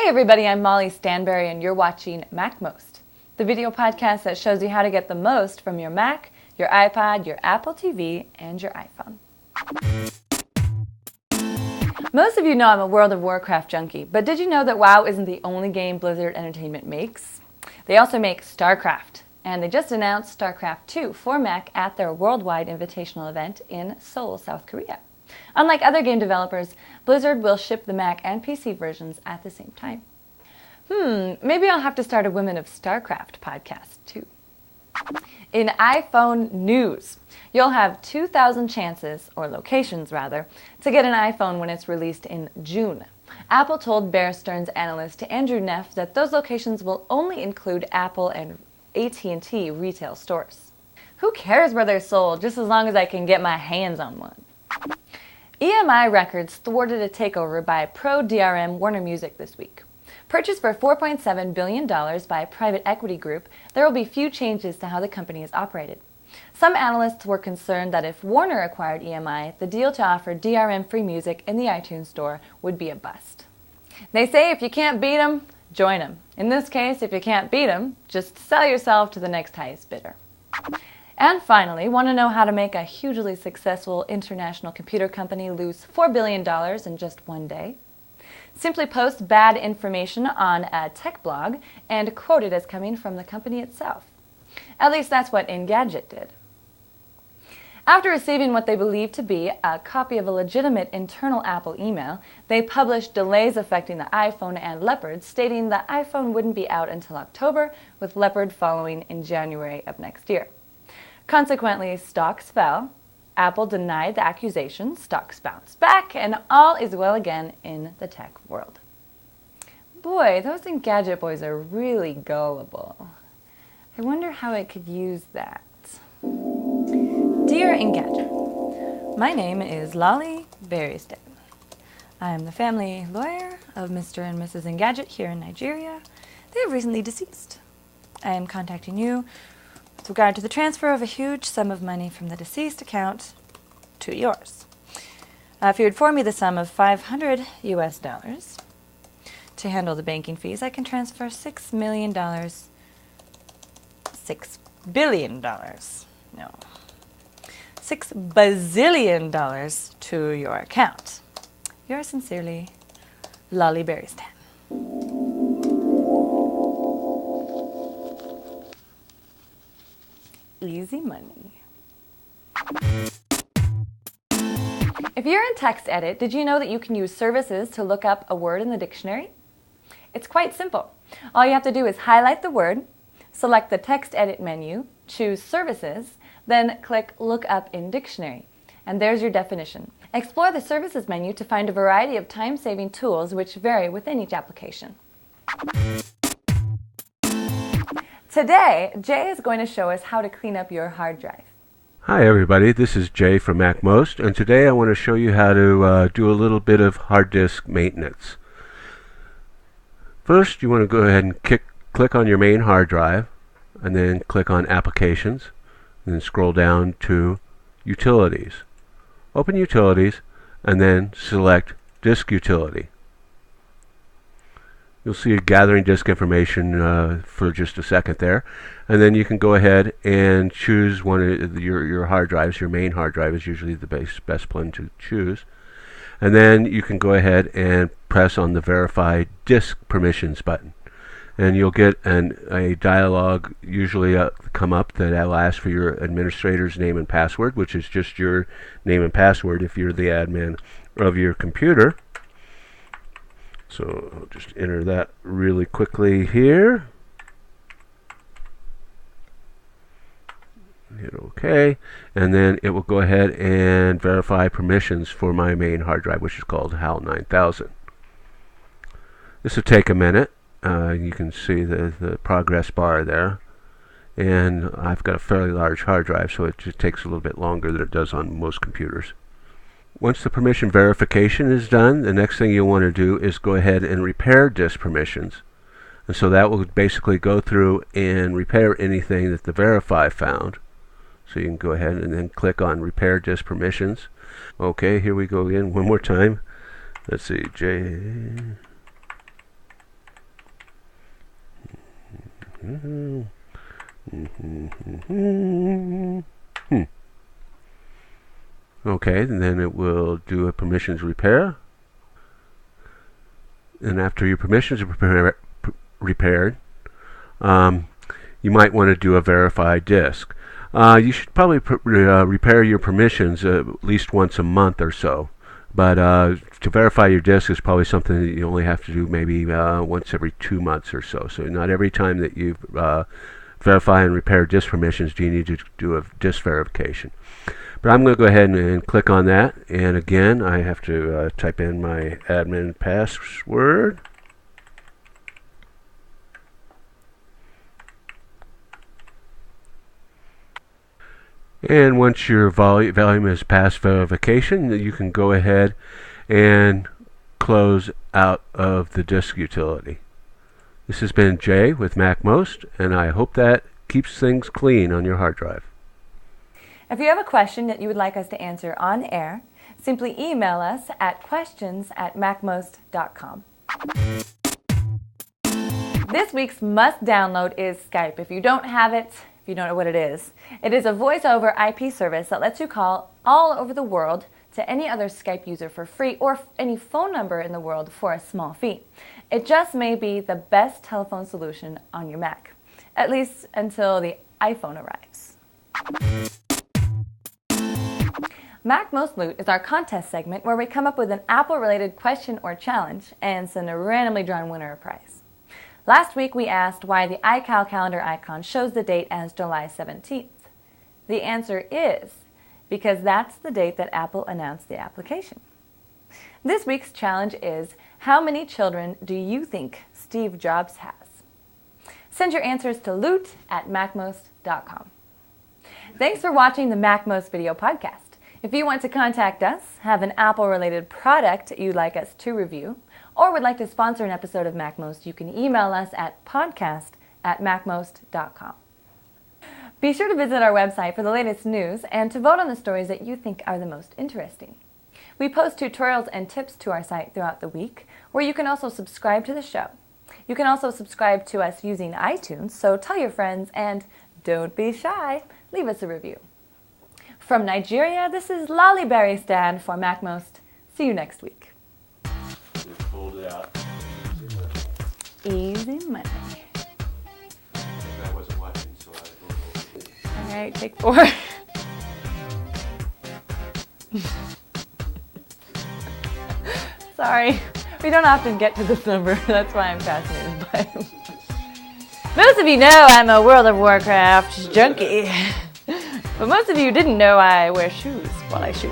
Hey everybody, I'm Molly Stanberry and you're watching MacMost, the video podcast that shows you how to get the most from your Mac, your iPod, your Apple TV, and your iPhone. Most of you know I'm a World of Warcraft junkie, but did you know that WoW isn't the only game Blizzard Entertainment makes? They also make StarCraft, and they just announced StarCraft 2 for Mac at their worldwide invitational event in Seoul, South Korea. Unlike other game developers, Blizzard will ship the Mac and PC versions at the same time. Maybe I'll have to start a Women of StarCraft podcast too. In iPhone news, you'll have 2,000 chances, or locations rather, to get an iPhone when it's released in June. Apple told Bear Stearns analyst Andrew Neff that those locations will only include Apple and AT&T retail stores. Who cares where they're sold, just as long as I can get my hands on one? EMI Records thwarted a takeover by pro-DRM Warner Music this week. Purchased for $4.7 billion by a private equity group, there will be few changes to how the company is operated. Some analysts were concerned that if Warner acquired EMI, the deal to offer DRM-free music in the iTunes Store would be a bust. They say if you can't beat them, join them. In this case, if you can't beat them, just sell yourself to the next highest bidder. And finally, want to know how to make a hugely successful international computer company lose $4 billion in just one day? Simply post bad information on a tech blog and quote it as coming from the company itself. At least that's what Engadget did. After receiving what they believed to be a copy of a legitimate internal Apple email, they published delays affecting the iPhone and Leopard, stating the iPhone wouldn't be out until October, with Leopard following in January of next year. Consequently, stocks fell, Apple denied the accusations, stocks bounced back, and all is well again in the tech world. Boy, those Engadget boys are really gullible. I wonder how I could use that. Dear Engadget, my name is Lolly Berrystead. I am the family lawyer of Mr. and Mrs. Engadget here in Nigeria. They have recently deceased. I am contacting you with regard to the transfer of a huge sum of money from the deceased account to yours. If you would forward me the sum of $500 US to handle the banking fees, I can transfer $6 billion $6 bazillion to your account. Yours sincerely, Lolly Berrystan. Easy money. If you're in TextEdit, did you know that you can use services to look up a word in the dictionary? It's quite simple. All you have to do is highlight the word, select the TextEdit menu, choose Services, then click Look Up in Dictionary. And there's your definition. Explore the Services menu to find a variety of time-saving tools which vary within each application. Today, Jay is going to show us how to clean up your hard drive. Hi everybody, this is Jay from MacMost, and today I want to show you how to do a little bit of hard disk maintenance. First, you want to go ahead and click on your main hard drive, and then click on Applications, and then scroll down to Utilities. Open Utilities, and then select Disk Utility. You'll see it gathering disk information for just a second there, and then you can go ahead and choose one of your hard drives. Your main hard drive is usually the best one to choose, and then you can go ahead and press on the Verify Disk Permissions button, and you'll get a dialog usually come up that will ask for your administrator's name and password, which is just your name and password if you're the admin of your computer. So I'll just enter that really quickly here. Hit OK, and then it will go ahead and verify permissions for my main hard drive, which is called HAL 9000. This will take a minute. You can see the progress bar there, and I've got a fairly large hard drive, so it just takes a little bit longer than it does on most computers. Once the permission verification is done, the next thing you'll want to do is go ahead and repair disk permissions. And so that will basically go through and repair anything that the Verify found. So you can go ahead and then click on Repair Disk Permissions. Okay, here we go again one more time. Let's see, Okay, and then it will do a permissions repair. And after your permissions are repaired, you might want to do a verify disk. You should probably repair your permissions at least once a month or so. But to verify your disk is probably something that you only have to do maybe once every 2 months or so. So not every time that you verify and repair disk permissions do you need to do a disk verification. But I'm going to go ahead and click on that. And again, I have to type in my admin password. And once your volume is past verification, you can go ahead and close out of the disk utility. This has been Jay with MacMost, and I hope that keeps things clean on your hard drive. If you have a question that you would like us to answer on air, simply email us at questions@macmost.com. This week's must download is Skype. If you don't have it, if you don't know what it is a voice over IP service that lets you call all over the world to any other Skype user for free or any phone number in the world for a small fee. It just may be the best telephone solution on your Mac, at least until the iPhone arrives. MacMost Loot is our contest segment where we come up with an Apple-related question or challenge and send a randomly drawn winner a prize. Last week we asked why the iCal calendar icon shows the date as July 17th. The answer is because that's the date that Apple announced the application. This week's challenge is, how many children do you think Steve Jobs has? Send your answers to loot@macmost.com. Thanks for watching the MacMost video podcast. If you want to contact us, have an Apple-related product you'd like us to review, or would like to sponsor an episode of MacMost, you can email us at podcast@macmost.com. Be sure to visit our website for the latest news and to vote on the stories that you think are the most interesting. We post tutorials and tips to our site throughout the week, where you can also subscribe to the show. You can also subscribe to us using iTunes, so tell your friends and don't be shy, leave us a review. From Nigeria, this is Lollyberry Stan for MacMost. See you next week. Hold it out. Easy money. I wasn't watching, so I don't know. All right, take 4. Sorry, we don't often get to this number. That's why I'm fascinated by it. Most of you know I'm a World of Warcraft junkie. But most of you didn't know I wear shoes while I shoot.